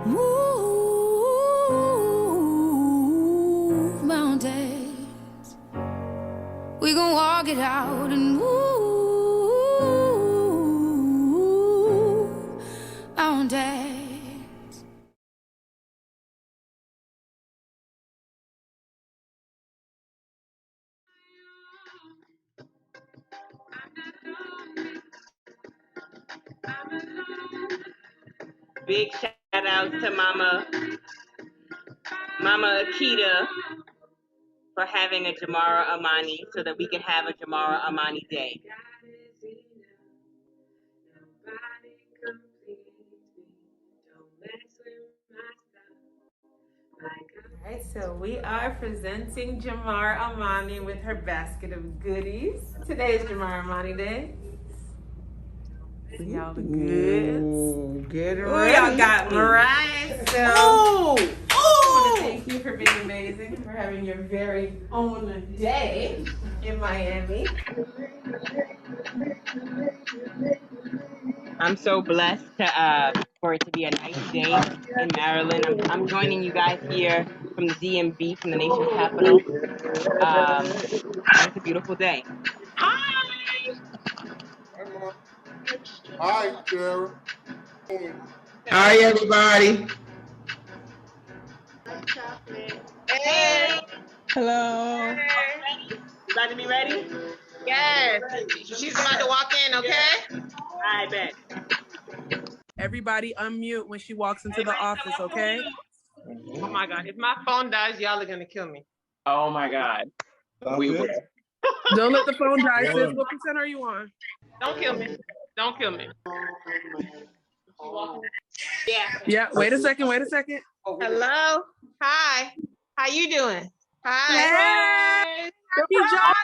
Move mountains. We gon' walk it out and move mountains. Big shout out to Mama Akita for having a Jamarah Amani so that we can have a Jamarah Amani Day. All right, so we are presenting Jamarah Amani with her basket of goodies. Today is Jamarah Amani Day. See all the goods. Get Ooh, ready. y'all got Mariah. So I want to thank you for being amazing, for having your very own day in Miami. I'm so blessed for it to be a nice day in Maryland. I'm joining you guys here from the DMV, from the nation's capital. It's a beautiful day. Hi, Sarah. Hi, everybody. Hey! Hello. You about to be ready? Yes. She's about to walk in, okay? I bet. Everybody unmute when she walks into the office, okay? Oh my God. If my phone dies, y'all are going to kill me. Oh my God. We will. Don't let the phone die, sis. What percent are you on? Don't kill me. Don't kill me. Yeah. Yeah, wait a second. Hello. Hi. How you doing? Hi. Hey! Happy job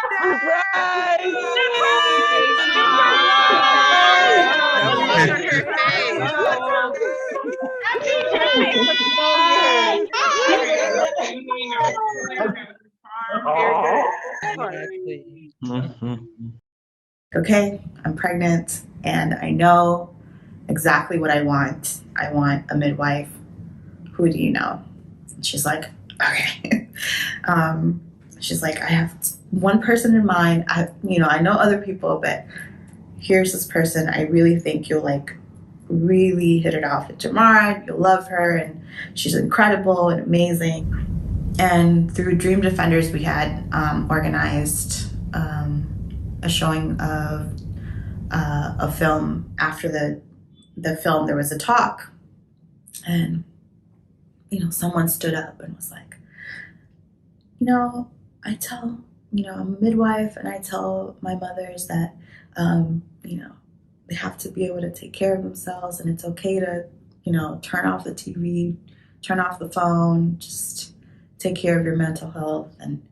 Okay, I'm pregnant and I know exactly what I want. I want a midwife. Who do you know? And she's like, okay. She's like, I have one person in mind. I know other people, but here's this person. I really think you'll really hit it off with Jamarah. You'll love her, and she's incredible and amazing. And through Dream Defenders, we had organized a showing of a film. After the film, there was a talk, and someone stood up and was like, I tell, I'm a midwife, and I tell my mothers that, they have to be able to take care of themselves, and it's okay to, turn off the TV, turn off the phone, just take care of your mental health. And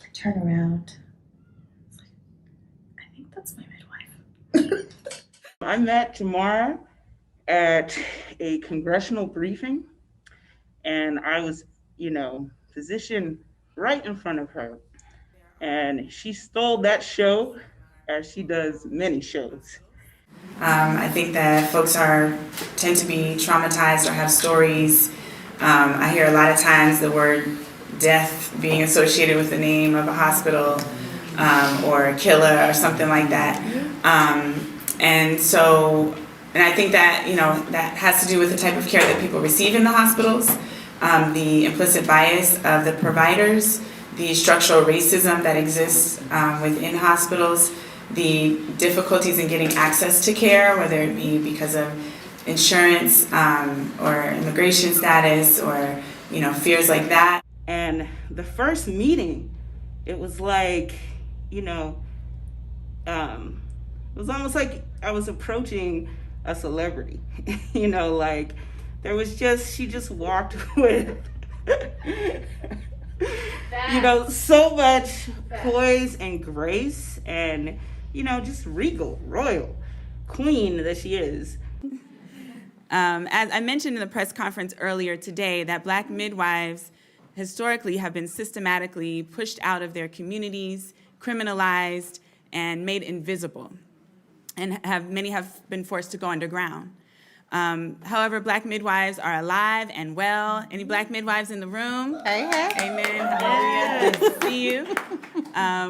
I turn around, I think that's my midwife. I met Jamarah at a congressional briefing, and I was, positioned right in front of her. And she stole that show, as she does many shows. I think that folks tend to be traumatized or have stories. I hear a lot of times the word death being associated with the name of a hospital or a killer or something like that. And I think that, that has to do with the type of care that people receive in the hospitals, the implicit bias of the providers, the structural racism that exists within hospitals, the difficulties in getting access to care, whether it be because of insurance or immigration status or, fears like that. And the first meeting, it was like, it was almost like I was approaching a celebrity. There was she just walked with, so much poise and grace and, just regal, royal queen that she is. As I mentioned in the press conference earlier today, that Black midwives historically have been systematically pushed out of their communities, criminalized, and made invisible, and many have been forced to go underground. However, Black midwives are alive and well. Any Black midwives in the room? Hey, hey. Amen. Hallelujah. Good to see you.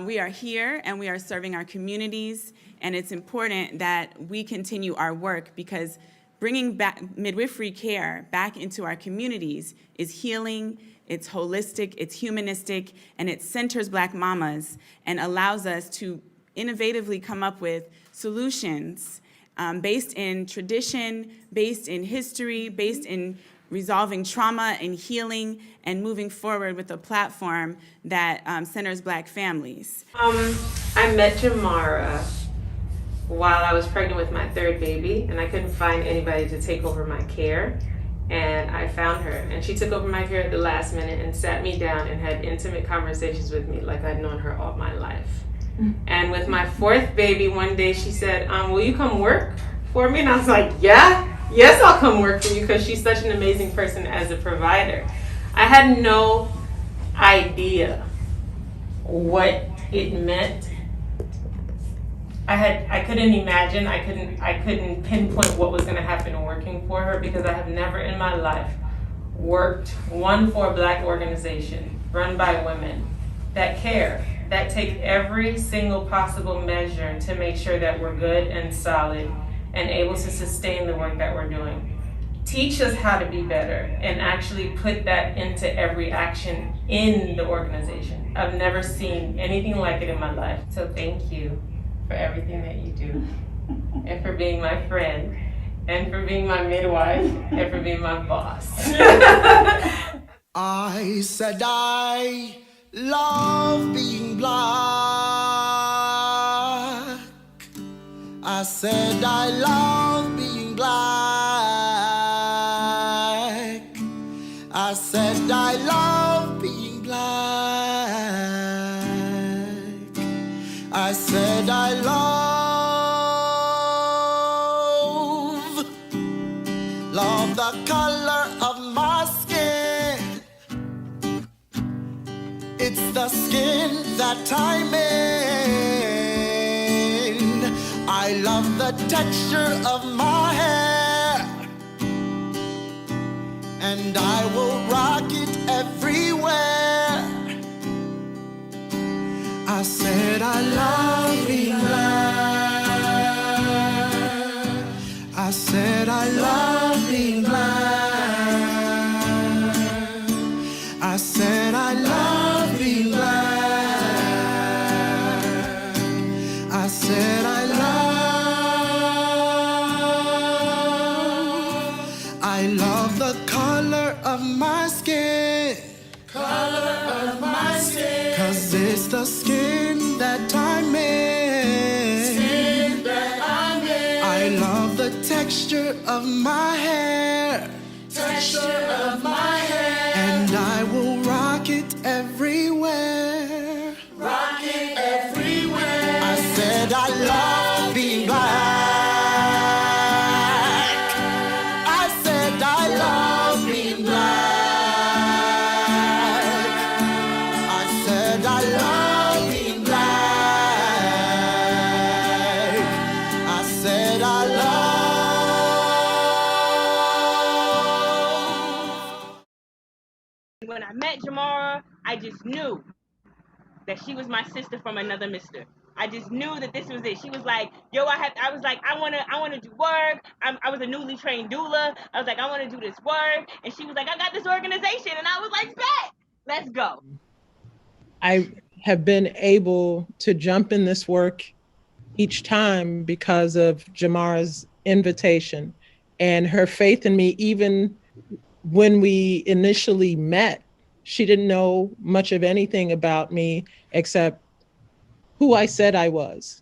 We are here and we are serving our communities, and it's important that we continue our work because bringing back midwifery care back into our communities is healing, it's holistic, it's humanistic, and it centers Black mamas and allows us to innovatively come up with solutions based in tradition, based in history, based in resolving trauma and healing, and moving forward with a platform that centers Black families. I met Jamarah while I was pregnant with my third baby, and I couldn't find anybody to take over my care. And I found her, and she took over my care at the last minute and sat me down and had intimate conversations with me like I'd known her all my life. And with my fourth baby, one day she said, will you come work for me? And I was like, yes, I'll come work for you, because she's such an amazing person as a provider. I had no idea what it meant. I couldn't imagine, I couldn't pinpoint what was gonna happen working for her, because I have never in my life worked for a Black organization run by women that care, that take every single possible measure to make sure that we're good and solid and able to sustain the work that we're doing. Teach us how to be better and actually put that into every action in the organization. I've never seen anything like it in my life. So thank you for everything that you do, and for being my friend, and for being my midwife, and for being my boss. I said I love being Black. I said I love being Black. I said I love being Black. I said I love the color of my skin. It's the skin that I'm in. I love the texture of my hair, and I will rock it everywhere. I said I love being Black. I said I love being Black. I said I love being Black. I said I love the color of my skin. Color of my skin. 'Cause it's the skin that I'm in. Skin that I'm in. I love the texture of my hair. Texture of my hair. And I will rock it everywhere. Rock it everywhere. I said I love being Black. When I met Jamarah, I just knew that she was my sister from another mister. I just knew that this was it. She was like, yo, I was like, I wanna do work. I was a newly trained doula. I was like, I wanna do this work. And she was like, I got this organization. And I was like, bet, let's go. I have been able to jump in this work each time because of Jamarah's invitation and her faith in me. Even when we initially met, she didn't know much of anything about me except who I said I was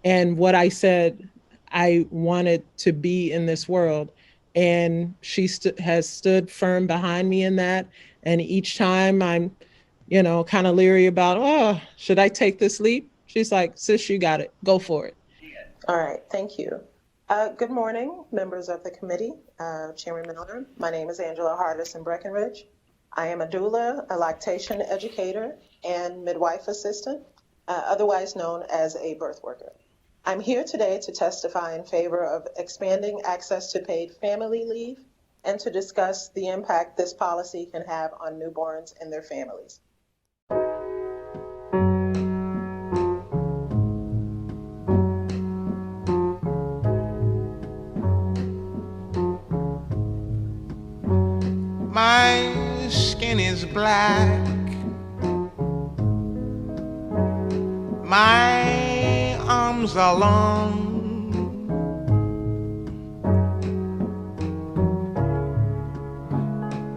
and what I said I wanted to be in this world. And she has stood firm behind me in that. And each time I'm, kind of leery about, oh, should I take this leap? She's like, sis, you got it. Go for it. All right. Thank you. Good morning, members of the committee, Chairman Miller. My name is Angela Hardison Breckenridge. I am a doula, a lactation educator, and midwife assistant, otherwise known as a birth worker. I'm here today to testify in favor of expanding access to paid family leave and to discuss the impact this policy can have on newborns and their families. My skin is black. My arms are long.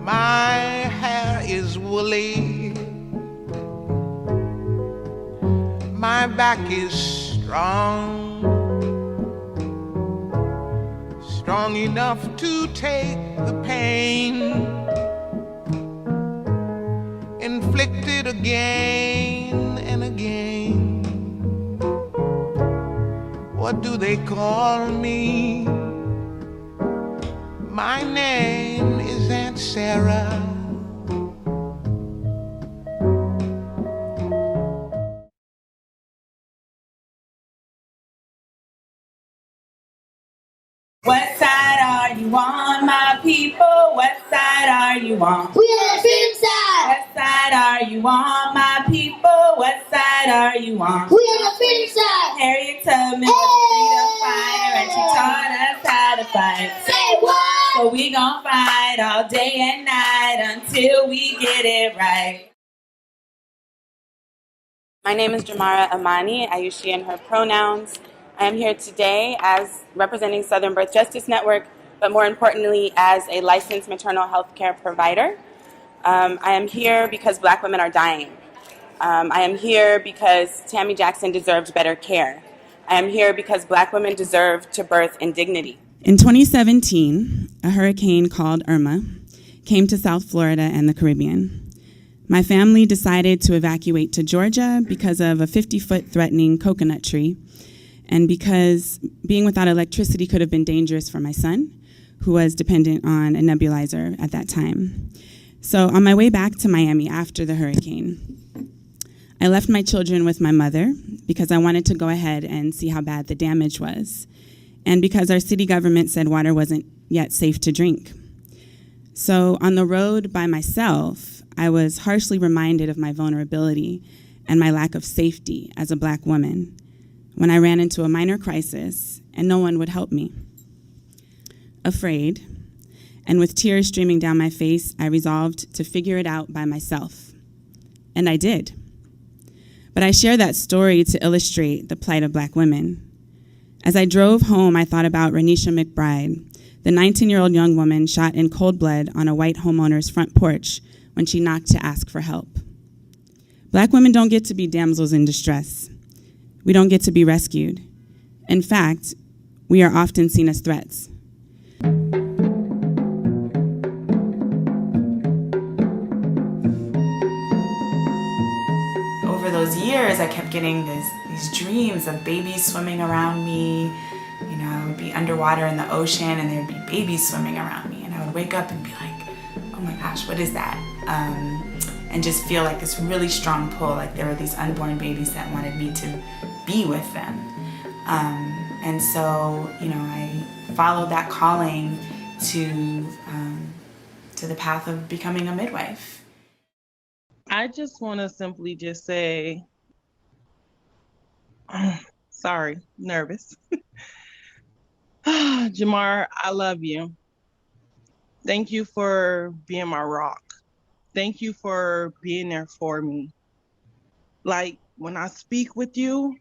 My hair is woolly. My back is strong. Strong enough to take the pain inflicted again and again. What do they call me? My name is Aunt Sarah. What side are you on, my people? What side are you on? We on the freedom side. What side are you on, my people? What side are you on? We on the freedom side. Harriet Tubman was a freedom fighter, and she taught us how to fight. Say what? So we gon' fight all day and night until we get it right. My name is Jamarah Amani. I use she and her pronouns. I am here today as representing Southern Birth Justice Network, but more importantly as a licensed maternal health care provider. I am here because Black women are dying. I am here because Tammy Jackson deserved better care. I am here because Black women deserve to birth in dignity. In 2017, a hurricane called Irma came to South Florida and the Caribbean. My family decided to evacuate to Georgia because of a 50-foot threatening coconut tree, and because being without electricity could have been dangerous for my son, who was dependent on a nebulizer at that time. So on my way back to Miami after the hurricane, I left my children with my mother because I wanted to go ahead and see how bad the damage was, and because our city government said water wasn't yet safe to drink. So on the road by myself, I was harshly reminded of my vulnerability and my lack of safety as a Black woman when I ran into a minor crisis and no one would help me. Afraid, and with tears streaming down my face, I resolved to figure it out by myself. And I did. But I share that story to illustrate the plight of Black women. As I drove home, I thought about Renisha McBride, the 19-year-old young woman shot in cold blood on a white homeowner's front porch when she knocked to ask for help. Black women don't get to be damsels in distress. We don't get to be rescued. In fact, we are often seen as threats. Over those years, I kept getting these dreams of babies swimming around me. You know, I would be underwater in the ocean and there'd be babies swimming around me. And I would wake up and be like, oh my gosh, what is that? And just feel like this really strong pull, like there were these unborn babies that wanted me to be with them. And so, you know, I followed that calling to the path of becoming a midwife. I just want to simply just say, sorry, nervous. Jamarah, I love you. Thank you for being my rock. Thank you for being there for me. Like, when I speak with you,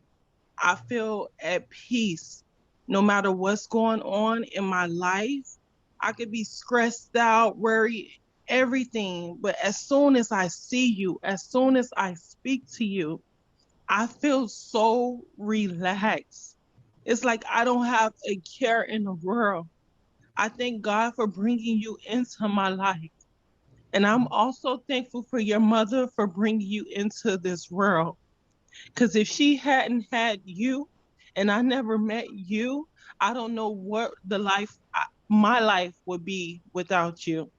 I feel at peace. No matter what's going on in my life, I could be stressed out, worried, everything. But as soon as I see you, as soon as I speak to you, I feel so relaxed. It's like I don't have a care in the world. I thank God for bringing you into my life. And I'm also thankful for your mother for bringing you into this world. Because if she hadn't had you and I never met you, I don't know what my life would be without you.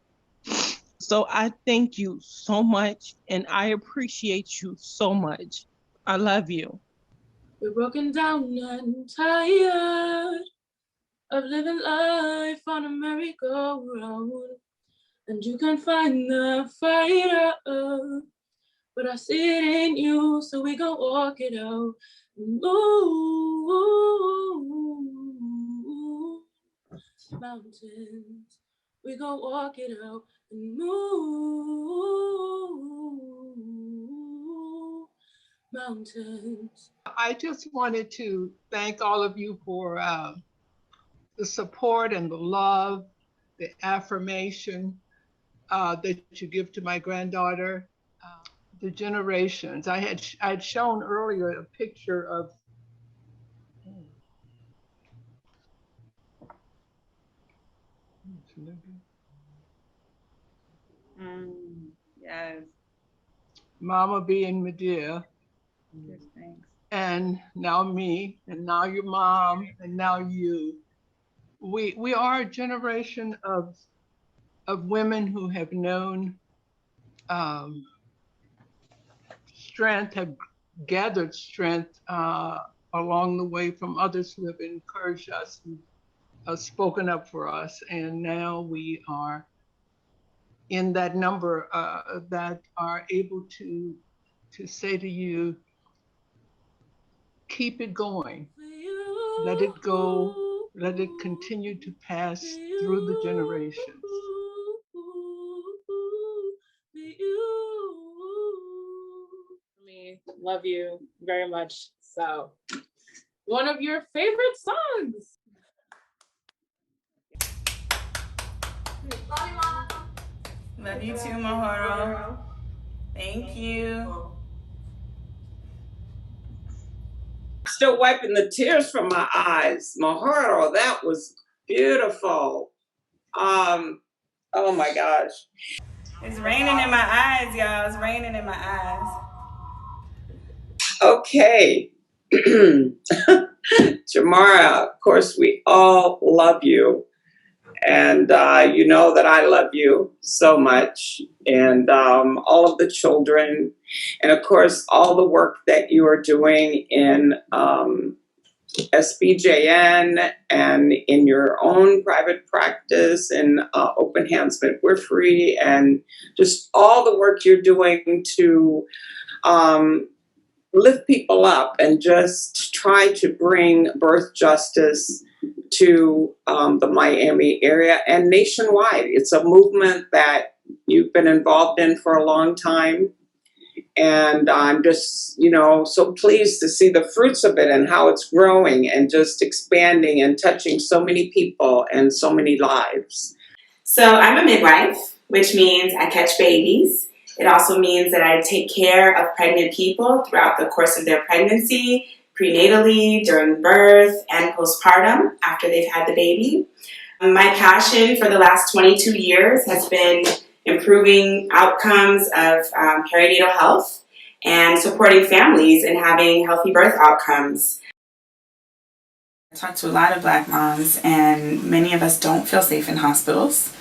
So I thank you so much and I appreciate you so much. I love you. We're broken down and tired of living life on a merry-go-round, and you can't find the fire, but I see it in you, so we gon' walk it out. Move mountains, we gon' walk it out and move mountains. I just wanted to thank all of you for the support and the love, the affirmation that you give to my granddaughter, the generations. I had shown earlier a picture of Yes. Mama being Medea, Yes, thanks. and now me, and now your mom, and now you. We are a generation of women who have known strength, have gathered strength along the way from others who have encouraged us, who have spoken up for us, and now we are in that number that are able to say to you, keep it going, let it go, let it continue to pass through the generations. Love you very much. So, one of your favorite songs. Love you too, Mahoro. Thank you. Still wiping the tears from my eyes. Mahoro, that was beautiful. Oh my gosh. It's raining in my eyes, y'all. It's raining in my eyes. Okay. Jamarah, of course, we all love you. And you know that I love you so much. And all of the children. And of course, all the work that you are doing in SBJN and in your own private practice and Open Hands Midwifery, and just all the work you're doing to lift people up and just try to bring birth justice to the Miami area and nationwide. It's a movement that you've been involved in for a long time. And I'm just, so pleased to see the fruits of it and how it's growing and just expanding and touching so many people and so many lives. So I'm a midwife, which means I catch babies. It also means that I take care of pregnant people throughout the course of their pregnancy, prenatally, during birth, and postpartum after they've had the baby. My passion for the last 22 years has been improving outcomes of perinatal health and supporting families in having healthy birth outcomes. I talk to a lot of Black moms, and many of us don't feel safe in hospitals.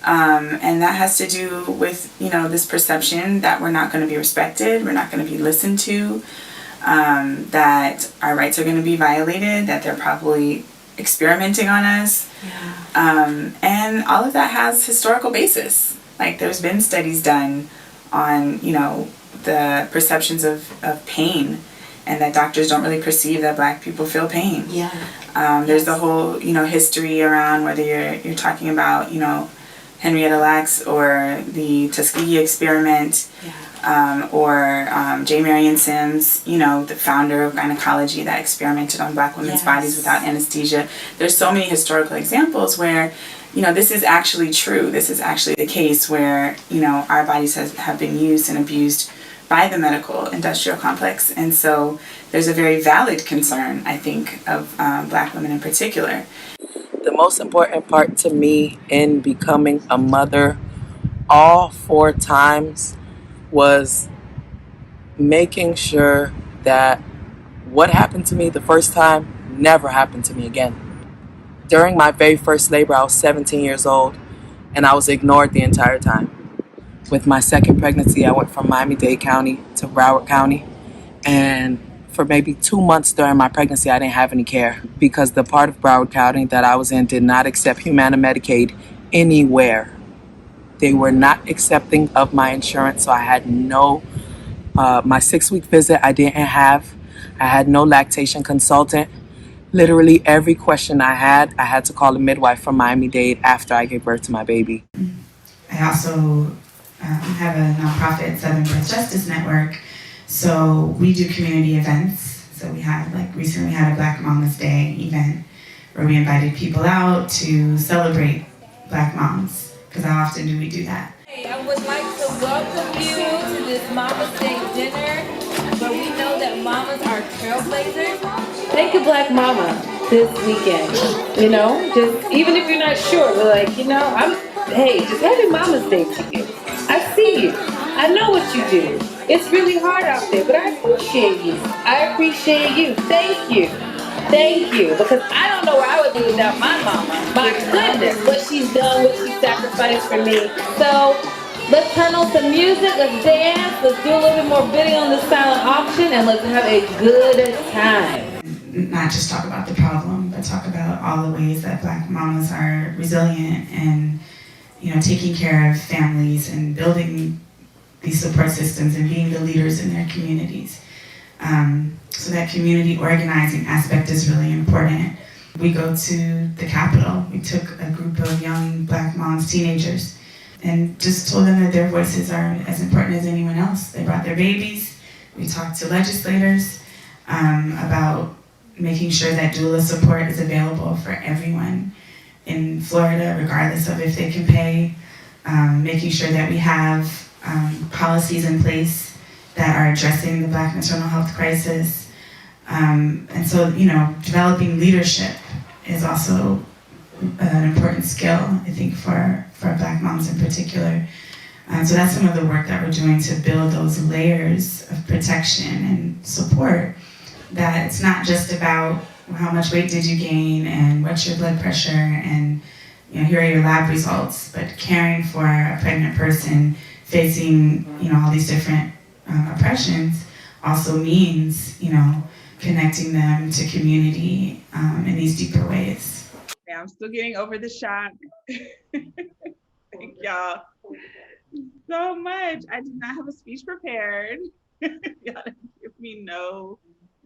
And that has to do with, this perception that we're not going to be respected, we're not going to be listened to, that our rights are going to be violated, that they're probably experimenting on us. Yeah. And all of that has historical basis. Like, there's been studies done on, the perceptions of pain, and that doctors don't really perceive that Black people feel pain. Yeah. There's the whole, history around whether you're talking about, Henrietta Lacks or the Tuskegee experiment, yeah. Or J. Marion Sims, the founder of gynecology that experimented on Black women's yes. bodies without anesthesia. There's so many historical examples where, this is actually true. This is actually the case where, our bodies have been used and abused by the medical industrial complex. And so there's a very valid concern, I think, of Black women in particular. The most important part to me in becoming a mother all 4 times was making sure that what happened to me the first time never happened to me again. During my very first labor, I was 17 years old, and I was ignored the entire time. With my second pregnancy, I went from Miami-Dade County to Broward County, and for maybe 2 months during my pregnancy, I didn't have any care because the part of Broward County that I was in did not accept Humana Medicaid anywhere. They were not accepting of my insurance, so I had no, my 6-week visit I didn't have. I had no lactation consultant. Literally every question I had to call a midwife from Miami-Dade after I gave birth to my baby. I also have a nonprofit, Southern Birth Justice Network, so we do community events. So we had, recently we had a Black Mama's Day event where we invited people out to celebrate Black moms, because how often do we do that? Hey, I would like to welcome you to this Mama's Day dinner, where we know that mamas are trailblazers. Thank a Black mama this weekend, you know, just even if you're not sure, but hey, just happy Mama's Day to you. I see you. I know what you do. It's really hard out there, but I appreciate you. I appreciate you. Thank you. Thank you. Because I don't know where I would be without my mama. My goodness, what she's done, what she sacrificed for me. So let's turn on some music, let's dance, let's do a little bit more bidding on the silent auction, and let's have a good time. Not just talk about the problem, but talk about all the ways that Black mamas are resilient and, taking care of families and building these support systems and being the leaders in their communities. So that community organizing aspect is really important. We go to the Capitol. We took a group of young Black moms, teenagers, and just told them that their voices are as important as anyone else. They brought their babies. We talked to legislators about making sure that doula support is available for everyone in Florida, regardless of if they can pay, making sure that we have policies in place that are addressing the Black maternal health crisis. And so, developing leadership is also an important skill, I think, for Black moms in particular. So that's some of the work that we're doing to build those layers of protection and support, that it's not just about how much weight did you gain and what's your blood pressure and here are your lab results, but caring for a pregnant person facing all these different oppressions also means connecting them to community in these deeper ways. Yeah, I'm still getting over the shock. Thank y'all so much. I did not have a speech prepared. Y'all didn't give me no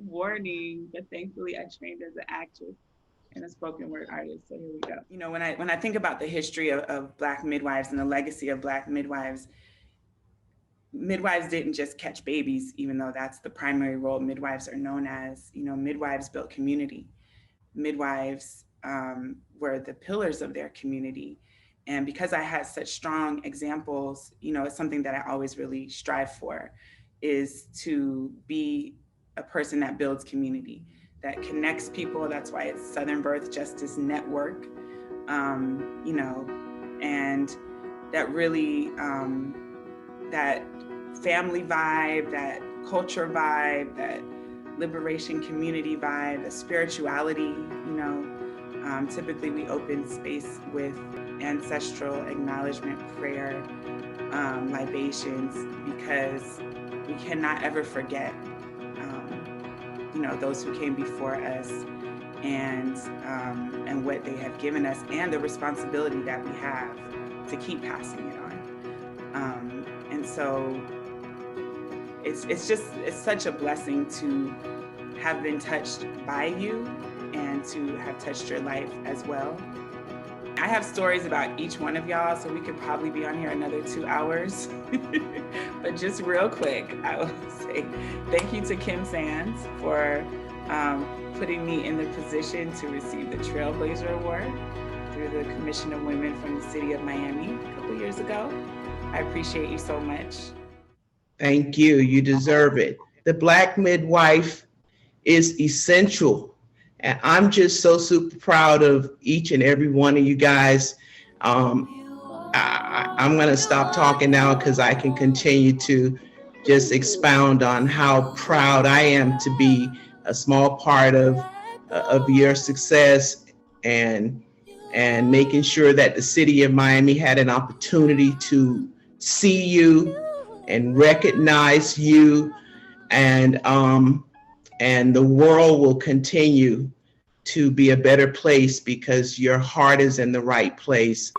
warning, but thankfully I trained as an actress and a spoken word artist, so here we go. When I think about the history of Black midwives and the legacy of Black midwives didn't just catch babies, even though that's the primary role midwives are known as. Midwives built community. Midwives were the pillars of their community. And because I had such strong examples, it's something that I always really strive for, is to be a person that builds community, that connects people. That's why it's Southern Birth Justice Network, and that really, that family vibe, that culture vibe, that liberation community vibe, the spirituality, typically we open space with ancestral acknowledgement prayer, libations, because we cannot ever forget those who came before us and what they have given us, and the responsibility that we have to keep passing it on. And so it's such a blessing to have been touched by you and to have touched your life as well. I have stories about each one of y'all, so we could probably be on here another 2 hours. But just real quick, I will say thank you to Kim Sands for putting me in the position to receive the Trailblazer Award through the Commission of Women from the City of Miami a couple years ago. I appreciate you so much. Thank you. You deserve it. The Black midwife is essential. And I'm just so super proud of each and every one of you guys. I'm going to stop talking now because I can continue to just expound on how proud I am to be a small part of your success and making sure that the city of Miami had an opportunity to see you and recognize you and and the world will continue to be a better place because your heart is in the right place.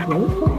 Aku